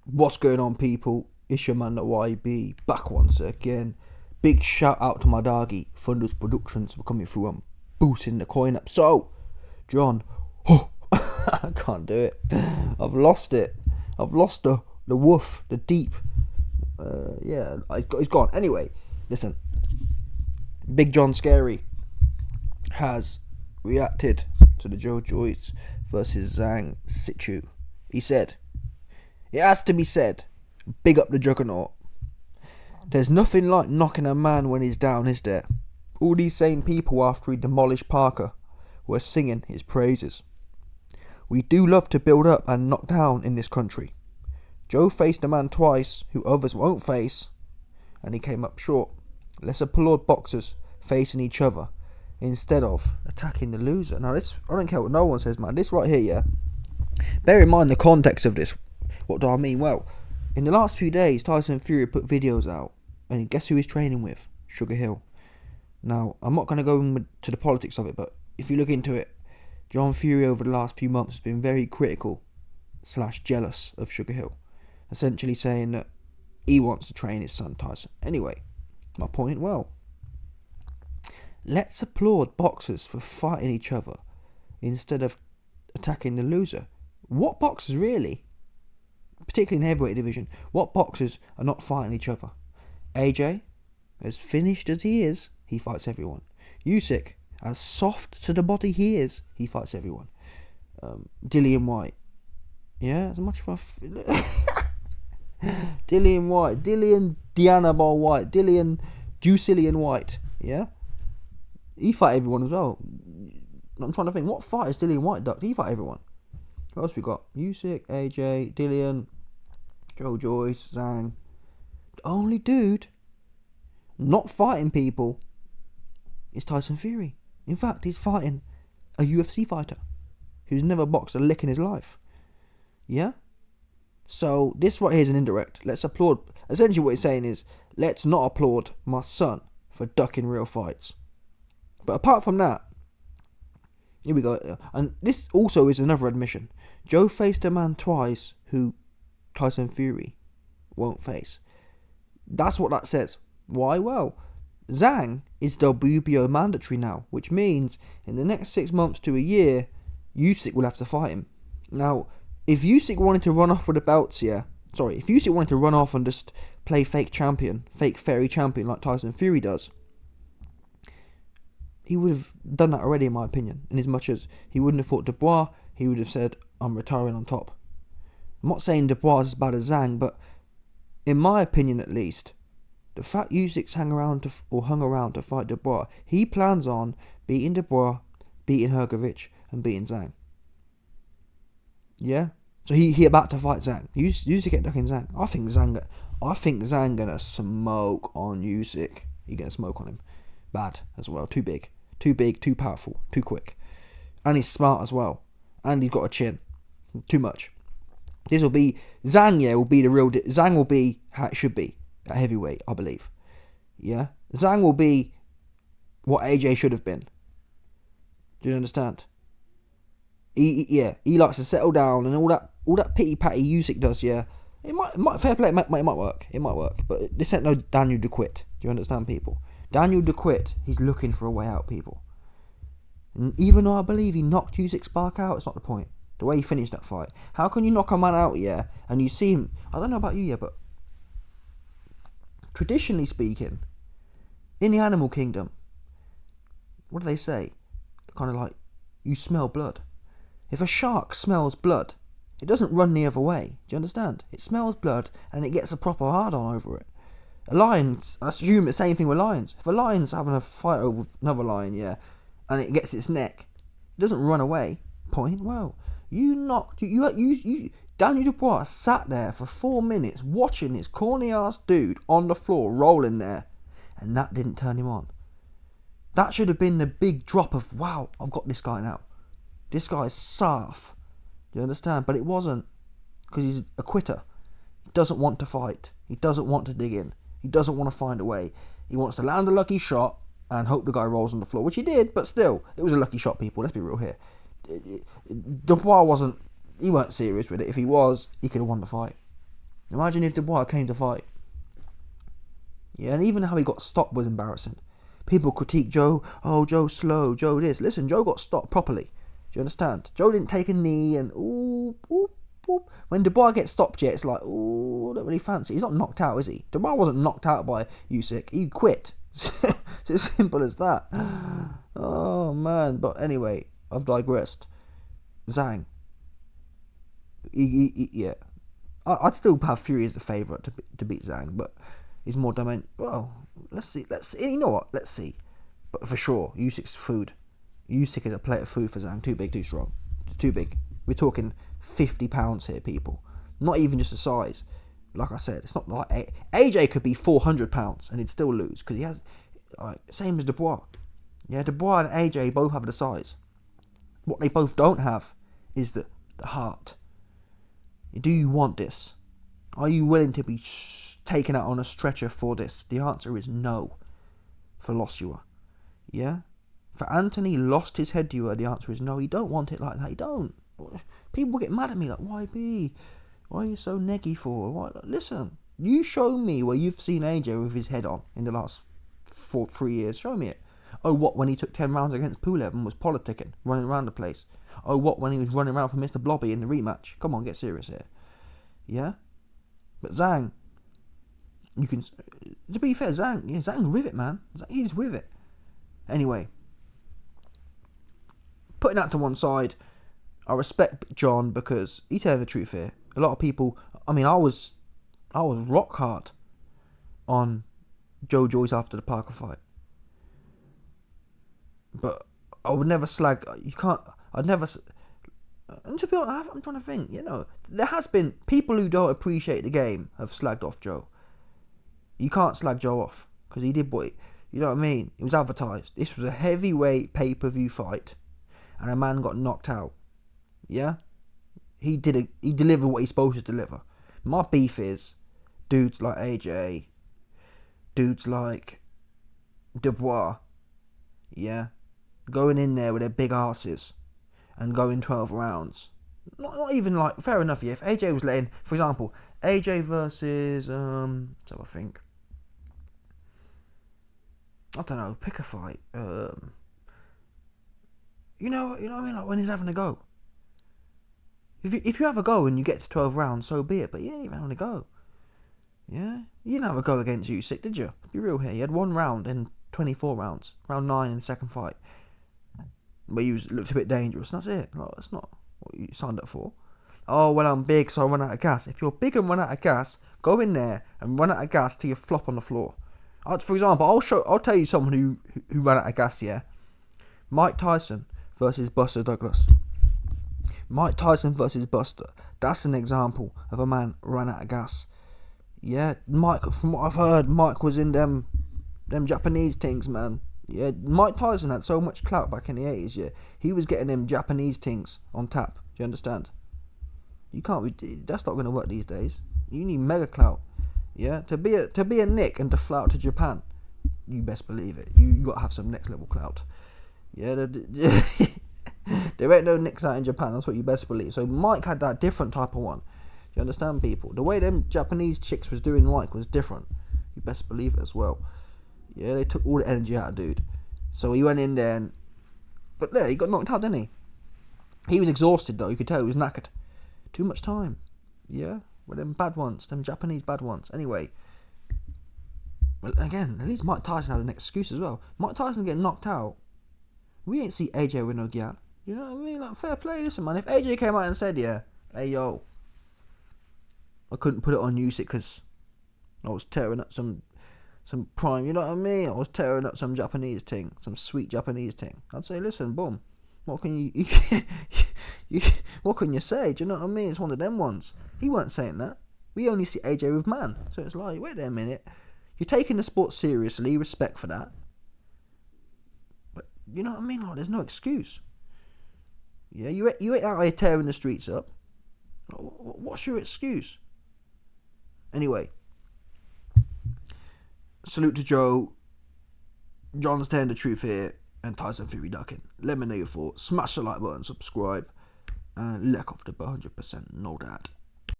What's going on, people? It's your man, the YB, back once again. Big shout out to my doggy, Fundus Productions, for coming through and boosting the coin up. So, John, I can't do it. I've lost it. I've lost the woof, the deep. It's gone. Anyway, listen. Big John Scary has reacted to the Joyce versus Zhang situ. He said, "It has to be said, big up the juggernaut. There's nothing like knocking a man when he's down, is there? All these same people after he demolished Parker were singing his praises. We do love to build up and knock down in this country. Joe faced a man twice who others won't face, and he came up short. Let's applaud boxers facing each other instead of attacking the loser." Now this, I don't care what no one says, man. This right here, yeah. Bear in mind the context of this. What do I mean? Well, in the last few days, Tyson Fury put videos out, and guess who he's training with? Sugar Hill. Now, I'm not going to go into the politics of it, but if you look into it, John Fury over the last few months has been very critical / jealous of Sugar Hill, essentially saying that he wants to train his son Tyson. Anyway, my point, well, let's applaud boxers for fighting each other instead of attacking the loser. What boxers really? Particularly in the heavyweight division, what boxers are not fighting each other? AJ, as finished as he is, he fights everyone. Usyk, as soft to the body he is, he fights everyone. Dillian White, yeah, as much of a Dillian White, Dillian Dianabol White, Dillian Juicillian White, yeah, he fight everyone as well. I'm trying to think, what fighters Dillian White ducked? He fight everyone. What else we got? Usyk, AJ, Dillian, Joyce, Zhang. The only dude not fighting people is Tyson Fury. In fact, he's fighting a UFC fighter who's never boxed a lick in his life. Yeah? So, this right here is an indirect. Let's applaud. Essentially what he's saying is, let's not applaud my son for ducking real fights. But apart from that, here we go. And this also is another admission. Joe faced a man twice who Tyson Fury won't face. That's what that says. Why? Well, Zhang is WBO mandatory now, which means in the next 6 months to a year, Usyk will have to fight him. Now, if Usyk wanted to run off with the belts, if Usyk wanted to run off and just play fake fairy champion like Tyson Fury does, he would have done that already, in my opinion. In as much as he wouldn't have fought Dubois, he would have said, "I'm retiring on top." I'm not saying Dubois is as bad as Zhang, but in my opinion at least, the fact Usyk's hung around to fight Dubois, he plans on beating Dubois, beating Hrgovic, and beating Zhang. Yeah? So he about to fight Zhang. Usyk get ducking Zhang. I think Zhang gonna smoke on Usyk. He gonna smoke on him. Bad as well. Too big, too powerful, too quick. And he's smart as well. And he's got a chin. Too much. This will be Zhang, will be the real Zhang will be how it should be at heavyweight, I believe. Yeah? Zhang will be what AJ should have been. Do you understand? He likes to settle down and all that pity patty Usyk does, yeah. It might fair play, it might work. It might work. But this ain't no Daniel DeQuitt. Do you understand, people? Daniel DeQuitt, he's looking for a way out, people. And even though I believe he knocked Usyk Spark out, it's not the point. The way he finished that fight. How can you knock a man out, yeah, and you see him, I don't know about you, yeah, but traditionally speaking, in the animal kingdom, what do they say? Kind of like, you smell blood. If a shark smells blood, it doesn't run the other way. Do you understand? It smells blood and it gets a proper hard-on over it. A lion, I assume the same thing with lions. If a lion's having a fight with another lion, yeah, and it gets its neck, it doesn't run away. Point. Well, Daniel Dubois sat there for 4 minutes watching this corny ass dude on the floor rolling there, and that didn't turn him on. That should have been the big drop of, wow, I've got this guy now. This guy's soft. Do you understand? But it wasn't, because he's a quitter. He doesn't want to fight. He doesn't want to dig in. He doesn't want to find a way. He wants to land a lucky shot and hope the guy rolls on the floor, which he did, but still, it was a lucky shot, people. Let's be real here. Dubois he weren't serious with it. If he was, he could have won the fight. Imagine if Dubois came to fight. Yeah, and even how he got stopped was embarrassing. People critique Joe. Oh, Joe's slow. Joe this. Listen, Joe got stopped properly. Do you understand? Joe didn't take a knee and ooh. When Dubois gets stopped, yet it's like, ooh, I don't really fancy. He's not knocked out, is he? Dubois wasn't knocked out by Usyk. He quit. It's as simple as that. Oh man. But anyway, I've digressed. Zhang. Yeah. I'd still have Fury as the favourite to beat Zhang, but he's more dominant. Well, let's see. You know what? Let's see. But for sure, Usyk's food. Usyk is a plate of food for Zhang. Too big, too strong. Too big. We're talking 50 pounds here, people. Not even just the size. Like I said, it's not like AJ could be 400 pounds and he'd still lose because he has, same as Dubois. Yeah, Dubois and AJ both have the size. What they both don't have is the heart. Do you want this? Are you willing to be taken out on a stretcher for this? The answer is no. For Joshua. Yeah? For Anthony lost his head to you, the answer is no. He don't want it like that. He don't. People get mad at me like, why B? Why are you so neggy for? Why? Listen, you show me where you've seen AJ with his head on in the last 3 years. Show me it. Oh, what, when he took 10 rounds against Pulev and was politicking, running around the place? Oh, what, when he was running around for Mr. Blobby in the rematch? Come on, get serious here. Yeah? But Zhang, you can, to be fair, Zhang's with it, man. He's with it. Anyway, putting that to one side, I respect John because he telling the truth here. A lot of people, I was rock hard on Joyce after the Parker fight. But I would never slag, and to be honest, I'm trying to think, there has been people who don't appreciate the game have slagged off Joe. You can't slag Joe off because he did what, you know what I mean? It was advertised. This was a heavyweight pay-per-view fight and a man got knocked out. Yeah? He delivered what he's supposed to deliver. My beef is dudes like AJ, dudes like Dubois, yeah, going in there with their big asses and going 12 rounds. Not even like, fair enough, yeah. If AJ was letting, for example, AJ versus, so I think, I don't know, pick a fight. You know what I mean? Like when he's having a go. If you have a go and you get to 12 rounds, so be it. But you ain't even having a go. Yeah? You didn't have a go against Usyk, did you? Be real here. You had 1 round in 24 rounds. Round 9 in the second fight. Where you looked a bit dangerous. And that's it. Like, that's not what you signed up for. Oh, well, I'm big, so I run out of gas. If you're big and run out of gas, go in there and run out of gas till you flop on the floor. For example, I'll tell you someone who ran out of gas, yeah? Mike Tyson versus Buster Douglas. Mike Tyson versus Buster. That's an example of a man ran out of gas. Yeah, Mike, from what I've heard, Mike was in them Japanese things, man. Yeah, Mike Tyson had so much clout back in the 80s, yeah. He was getting them Japanese things on tap. Do you understand? You can't be, that's not going to work these days. You need mega clout. Yeah, to be a Nick and to fly out to Japan, you best believe it. You got to have some next level clout. Yeah, there ain't no Nicks out in Japan, that's what you best believe. So Mike had that different type of one. Do you understand, people? The way them Japanese chicks was doing Mike was different. You best believe it as well. Yeah, they took all the energy out of dude. So he went in there but there, he got knocked out, didn't he? He was exhausted though, you could tell he was knackered. Too much time. Yeah? Well, them bad ones, them Japanese bad ones. Anyway, well, again, at least Mike Tyson has an excuse as well. Mike Tyson getting knocked out. We ain't see AJ with no gyal. You know what I mean? Like, fair play. Listen, man, if AJ came out and said, yeah, hey, yo, I couldn't put it on Usyk because I was tearing up some prime, you know what I mean? I was tearing up some Japanese thing, some sweet Japanese thing. I'd say, listen, boom, what can you what can you say? Do you know what I mean? It's one of them ones. He weren't saying that. We only see AJ with man. So it's like, wait there a minute. You're taking the sport seriously, respect for that. But, you know what I mean? Like, there's no excuse. Yeah, you ain't out here tearing the streets up. What's your excuse? Anyway, salute to Joe. John's telling the truth here, and Tyson Fury ducking. Let me know your thoughts. Smash the like button, subscribe, and let off the 100%. Know that.